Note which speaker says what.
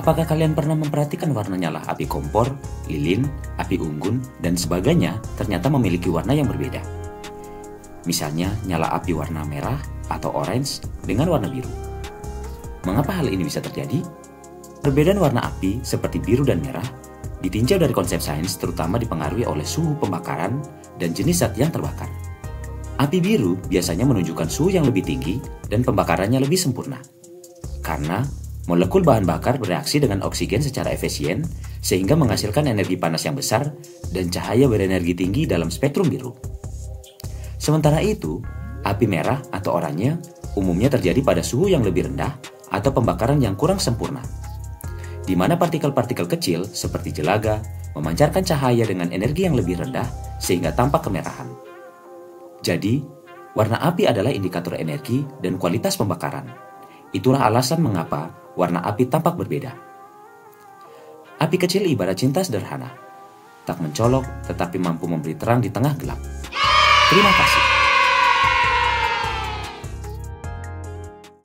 Speaker 1: Apakah kalian pernah memperhatikan warna nyala api kompor, lilin, api unggun, dan sebagainya ternyata memiliki warna yang berbeda? Misalnya nyala api warna merah atau orange dengan warna biru. Mengapa hal ini bisa terjadi? Perbedaan warna api seperti biru dan merah ditinjau dari konsep sains terutama dipengaruhi oleh suhu pembakaran dan jenis zat yang terbakar. Api biru biasanya menunjukkan suhu yang lebih tinggi dan pembakarannya lebih sempurna. Karena molekul bahan bakar bereaksi dengan oksigen secara efisien sehingga menghasilkan energi panas yang besar dan cahaya berenergi tinggi dalam spektrum biru. Sementara itu, api merah atau oranye umumnya terjadi pada suhu yang lebih rendah atau pembakaran yang kurang sempurna, di mana partikel-partikel kecil seperti jelaga memancarkan cahaya dengan energi yang lebih rendah sehingga tampak kemerahan. Jadi, warna api adalah indikator energi dan kualitas pembakaran. Itulah alasan mengapa warna api tampak berbeda. Api kecil ibarat cinta sederhana, tak mencolok tetapi mampu memberi terang di tengah gelap. Terima kasih.